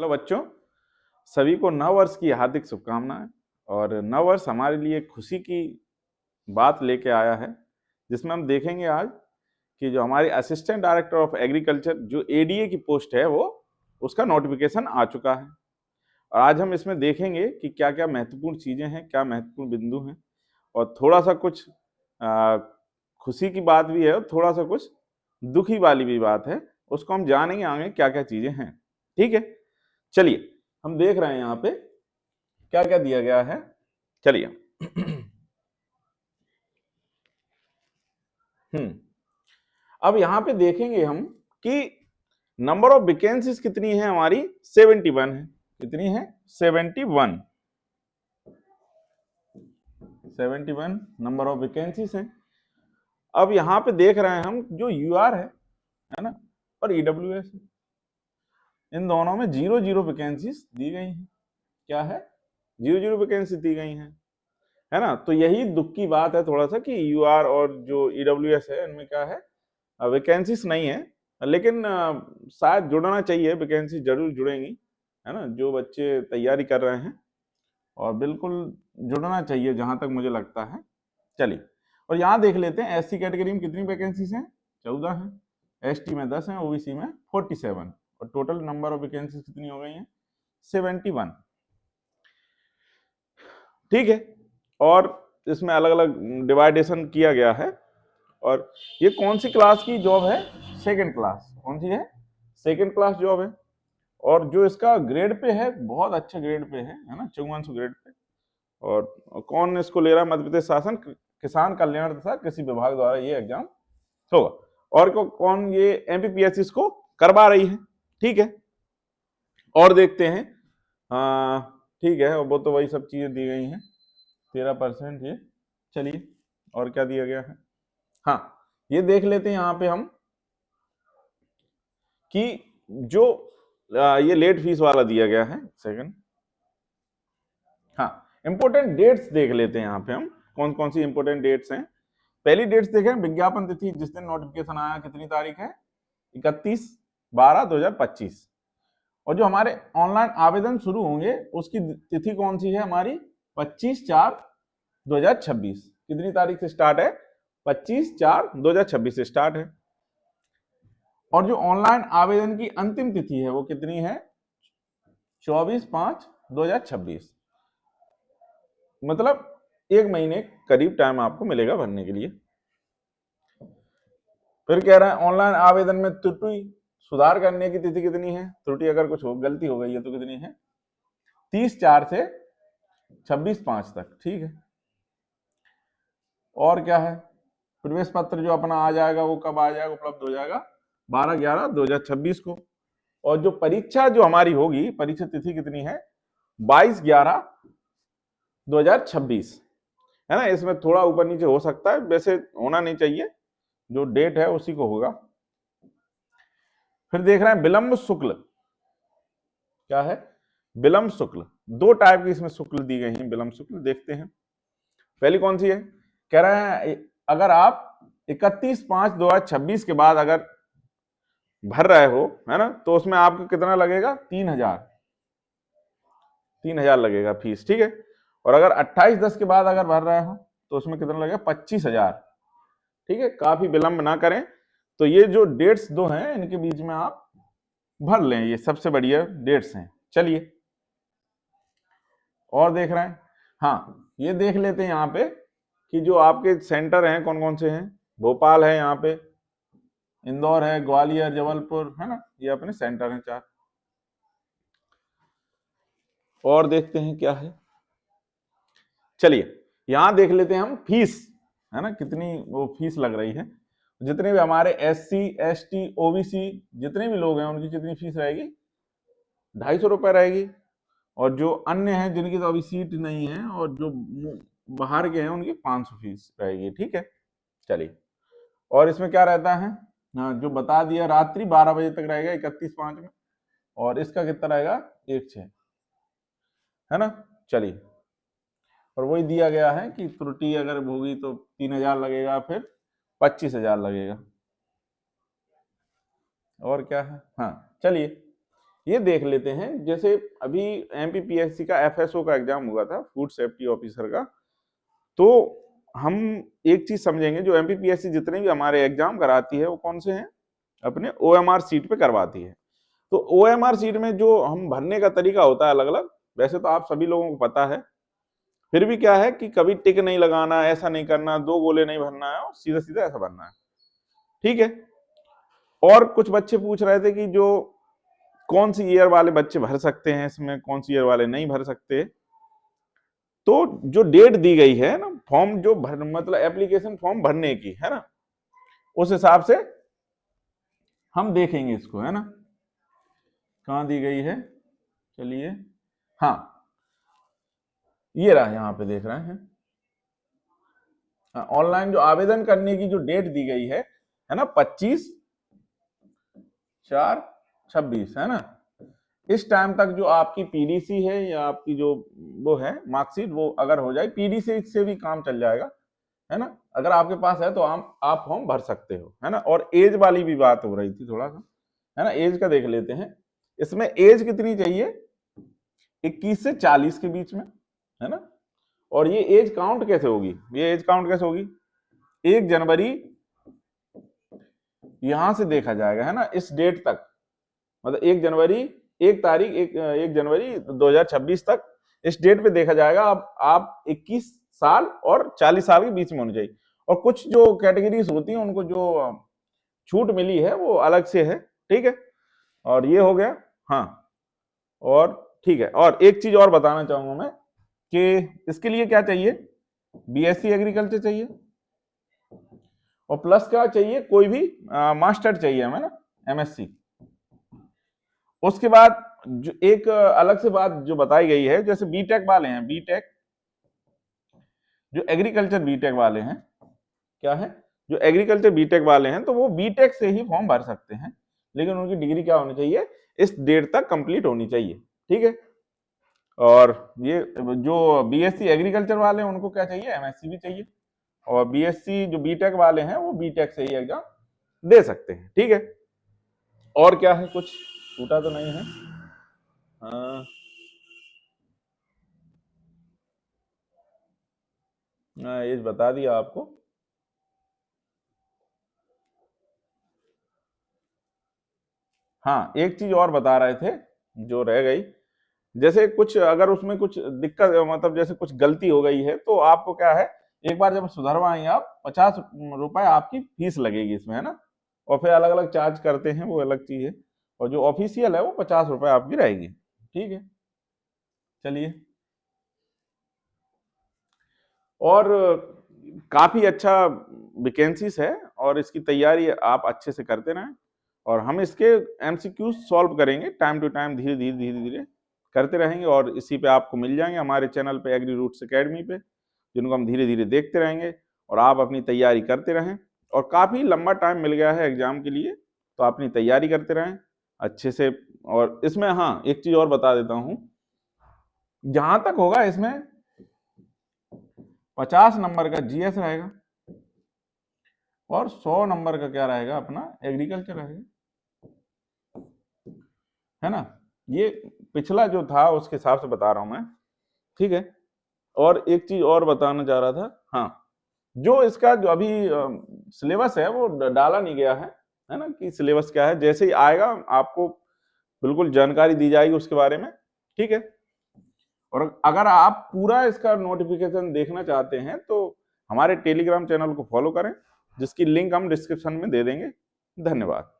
Hello बच्चों, सभी को नव वर्ष की हार्दिक शुभकामनाएं। और नव वर्ष हमारे लिए खुशी की बात लेके आया है, जिसमें हम देखेंगे आज कि जो हमारी असिस्टेंट डायरेक्टर ऑफ एग्रीकल्चर जो एडीए की पोस्ट है वो उसका नोटिफिकेशन आ चुका है। और आज हम इसमें देखेंगे कि क्या क्या महत्वपूर्ण चीज़ें हैं, क्या महत्वपूर्ण बिंदु हैं, और थोड़ा सा कुछ खुशी की बात भी है और थोड़ा सा कुछ दुखी वाली भी बात है। उसको हम जानेंगे आगे क्या क्या चीज़ें हैं। ठीक है, चलिए हम देख रहे हैं यहाँ पे क्या क्या दिया गया है। चलिए अब यहाँ पे देखेंगे हम कि नंबर ऑफ वैकेंसीज कितनी है हमारी, 71 है। कितनी है? 71 नंबर ऑफ वैकेंसीज हैं। अब यहाँ पे देख रहे हैं हम जो यूआर है ना, और ईडब्ल्यूएस है, इन दोनों में 0 वैकेंसीज दी गई हैं। क्या है? 0 वैकेंसी दी गई हैं, है ना। तो यही दुख की बात है थोड़ा सा कि यूआर और जो ईडब्ल्यूएस है इनमें क्या है, वैकेंसीज नहीं है। लेकिन शायद जुड़ना चाहिए, वैकेंसी जरूर जुड़ेंगी, है ना। जो बच्चे तैयारी कर रहे हैं और बिल्कुल जुड़ना चाहिए जहां तक मुझे लगता है। चलिए, और यहाँ देख लेते हैं एससी कैटेगरी में कितनी वैकेंसीज हैं। 14 हैं, एसटी में 10 हैं, ओबीसी में 47, और टोटल नंबर ऑफ वैकेंसीज कितनी हो गई हैं? 71। ठीक है, और इसमें अलग अलग डिवाइडेशन किया गया है। और ये कौन सी क्लास की जॉब है? Second class. कौन सी है? सेकंड क्लास जॉब है। और जो इसका ग्रेड पे है, बहुत अच्छे ग्रेड पे है ना, 5400 ग्रेड पे। और कौन इसको ले रहा है? मध्य प्रदेश शासन किसान कल्याण तथा कृषि विभाग द्वारा ये एग्जाम होगा। और कौन ये एमपीपीएससी इसको करवा रही है। ठीक है, और देखते हैं। ठीक है, वो तो वही सब चीजें दी गई हैं, 13% ये। चलिए, और क्या दिया गया है? हाँ, ये देख लेते हैं यहाँ पे हम कि जो ये लेट फीस वाला दिया गया है सेकंड। हाँ, इंपोर्टेंट डेट्स देख लेते हैं यहाँ पे हम, कौन कौन सी इंपोर्टेंट डेट्स हैं। पहली डेट्स देखें, विज्ञापन तिथि जिस दिन नोटिफिकेशन आया, कितनी तारीख है? 31/12/2025। और जो हमारे ऑनलाइन आवेदन शुरू होंगे उसकी तिथि कौन सी है हमारी? 25/4/2026। कितनी तारीख से स्टार्ट है? 25/4/2026 से स्टार्ट है। और जो ऑनलाइन आवेदन की अंतिम तिथि है वो कितनी है? 24/5/2026। मतलब 1 महीने करीब टाइम आपको मिलेगा भरने के लिए। फिर कह रहा है ऑनलाइन आवेदन में त्रुटि सुधार करने की तिथि कितनी है? त्रुटि अगर कुछ गलती हो गई है तो कितनी है? 30/4 से 26/5 तक। ठीक है, और क्या है? प्रवेश पत्र जो अपना आ जाएगा वो कब आ जाएगा, उपलब्ध हो जाएगा? 12/11/2026 को। और जो परीक्षा जो हमारी होगी, परीक्षा तिथि कितनी है? 22/11/2026, है ना। इसमें थोड़ा ऊपर नीचे हो सकता है, वैसे होना नहीं चाहिए, जो डेट है उसी को होगा। फिर देख रहे हैं विलंब शुक्ल। क्या है? विलंब शुक्ल। 2 टाइप की इसमें शुक्ल दी गई हैं, विलंब शुक्ल। देखते हैं पहली कौन सी है। कह रहे हैं अगर आप 31/5/2026 के बाद अगर भर रहे हो, है ना, तो उसमें आपको कितना लगेगा? 3,000 लगेगा फीस। ठीक है, और अगर 28/10 के बाद अगर भर रहे हो तो उसमें कितना लगेगा? 25,000। ठीक है, काफी विलंब ना करें। तो ये जो डेट्स दो हैं इनके बीच में आप भर लें, ये सबसे बढ़िया डेट्स हैं। चलिए, और देख रहे हैं। हाँ, ये देख लेते हैं यहाँ पे कि जो आपके सेंटर हैं कौन कौन से हैं। भोपाल है, यहाँ पे इंदौर है, ग्वालियर, जबलपुर, है ना, ये अपने सेंटर हैं 4। और देखते हैं क्या है। चलिए, यहां देख लेते हैं हम फीस, है ना, कितनी वो फीस लग रही है। जितने भी हमारे एससी, एसटी, ओबीसी जितने भी लोग हैं उनकी कितनी फीस रहेगी? 250 रुपए रहेगी। और जो अन्य हैं जिनकी तो अभी सीट नहीं है और जो बाहर के हैं उनकी 500 फीस रहेगी। ठीक है, चलिए, और इसमें क्या रहता है? हाँ, जो बता दिया, रात्रि 12 बजे तक रहेगा 31/5 में। और इसका कितना रहेगा? 1/6, है ना। चलिए, और वही दिया गया है कि त्रुटि अगर होगी तो 3,000 लगेगा, फिर 25,000 लगेगा। और क्या है? हाँ, चलिए, ये देख लेते हैं, जैसे अभी एमपीपीएससी का एफएसओ का एग्जाम हुआ था, फूड सेफ्टी ऑफिसर का, तो हम एक चीज समझेंगे, जो एमपीपीएससी जितने भी हमारे एग्जाम कराती है वो कौन से हैं, अपने ओएमआर सीट पे करवाती है। तो ओएमआर सीट में जो हम भरने का तरीका होता है अलग अलग, वैसे तो आप सभी लोगों को पता है, फिर भी क्या है कि कभी टिक नहीं लगाना, ऐसा नहीं करना, 2 गोले नहीं भरना है और सीधा सीधा ऐसा भरना है, ठीक है। और कुछ बच्चे पूछ रहे थे कि जो कौन सी ईयर वाले बच्चे भर सकते हैं इसमें, कौन सी ईयर वाले नहीं भर सकते। तो जो डेट दी गई है ना फॉर्म जो भर, मतलब एप्लीकेशन फॉर्म भरने की है ना, उस हिसाब से हम देखेंगे इसको, है ना, कहां दी गई है, चलिए, हाँ ये रहा, यहां पे देख रहे हैं, ऑनलाइन जो आवेदन करने की जो डेट दी गई है ना, 25/4/26, है ना। इस टाइम तक जो आपकी पीडीसी है या आपकी जो वो है मार्कशीट, वो अगर हो जाए, पीडीसी से भी काम चल जाएगा, है ना, अगर आपके पास है तो आप फॉर्म भर सकते हो, है ना। और एज वाली भी बात हो रही थी थोड़ा सा, है ना, एज का देख लेते हैं। इसमें एज कितनी चाहिए, 21 से 40 के बीच में, है ना। और ये एज काउंट कैसे होगी, ये एज काउंट कैसे होगी, 1 जनवरी यहां से देखा जाएगा, है ना, इस डेट तक, मतलब 1 जनवरी, 1 जनवरी 2026 तक इस डेट पे देखा जाएगा। अब आप 21 साल और 40 साल के बीच में होनी चाहिए। और कुछ जो कैटेगरीज होती हैं उनको जो छूट मिली है वो अलग से है, ठीक है। और ये हो गया, हाँ, और ठीक है। और एक चीज और बताना चाहूंगा मैं कि इसके लिए क्या चाहिए, बीएससी एग्रीकल्चर चाहिए, और प्लस क्या चाहिए, कोई भी मास्टर चाहिए हमें ना, एमएससी। उसके बाद जो एक अलग से बात जो बताई गई है, जैसे बीटेक वाले हैं, बीटेक जो एग्रीकल्चर बीटेक वाले हैं, क्या है, जो एग्रीकल्चर बीटेक वाले हैं, तो वो बीटेक से ही फॉर्म भर सकते हैं, लेकिन उनकी डिग्री क्या होनी चाहिए, इस डेट तक कंप्लीट होनी चाहिए, ठीक है। और ये जो बीएससी एग्रीकल्चर वाले हैं उनको क्या चाहिए, एमएससी भी चाहिए। और बीएससी जो बीटेक वाले हैं वो बीटेक से ही एग्जाम दे सकते हैं, ठीक है। और क्या है, कुछ छूटा तो नहीं है, एज बता दिया आपको। हाँ, एक चीज और बता रहे थे जो रह गई, जैसे कुछ अगर उसमें कुछ दिक्कत, मतलब जैसे कुछ गलती हो गई है, तो आपको क्या है, एक बार जब सुधरवाएंगे आप, 50 रुपए आपकी फीस लगेगी इसमें, है ना। और फिर अलग अलग चार्ज करते हैं, वो अलग चीज है। और जो ऑफिशियल है वो 50 रुपए आपकी रहेगी, ठीक है। चलिए, और काफी अच्छा वैकेंसीज है, और इसकी तैयारी आप अच्छे से करते रहें, और हम इसके एमसीक्यू सॉल्व करेंगे टाइम टू टाइम, धीरे धीरे धीरे धीरे करते रहेंगे, और इसी पे आपको मिल जाएंगे हमारे चैनल पे, एग्री रूट्स एकेडमी पे, जिनको हम धीरे धीरे देखते रहेंगे, और आप अपनी तैयारी करते रहें। और काफ़ी लंबा टाइम मिल गया है एग्जाम के लिए, तो अपनी तैयारी करते रहें अच्छे से। और इसमें हाँ, एक चीज़ और बता देता हूँ, जहां तक होगा इसमें 50 नंबर का जीएस रहेगा, और 100 नंबर का क्या रहेगा, अपना एग्रीकल्चर रहेगा, है ना। ये पिछला जो था उसके हिसाब से बता रहा हूं मैं, ठीक है। और एक चीज और बताना चाह रहा था, हाँ, जो इसका जो अभी सिलेबस है वो डाला नहीं गया है ना, कि सिलेबस क्या है, जैसे ही आएगा आपको बिल्कुल जानकारी दी जाएगी उसके बारे में, ठीक है। और अगर आप पूरा इसका नोटिफिकेशन देखना चाहते हैं तो हमारे टेलीग्राम चैनल को फॉलो करें, जिसकी लिंक हम डिस्क्रिप्शन में दे देंगे। धन्यवाद।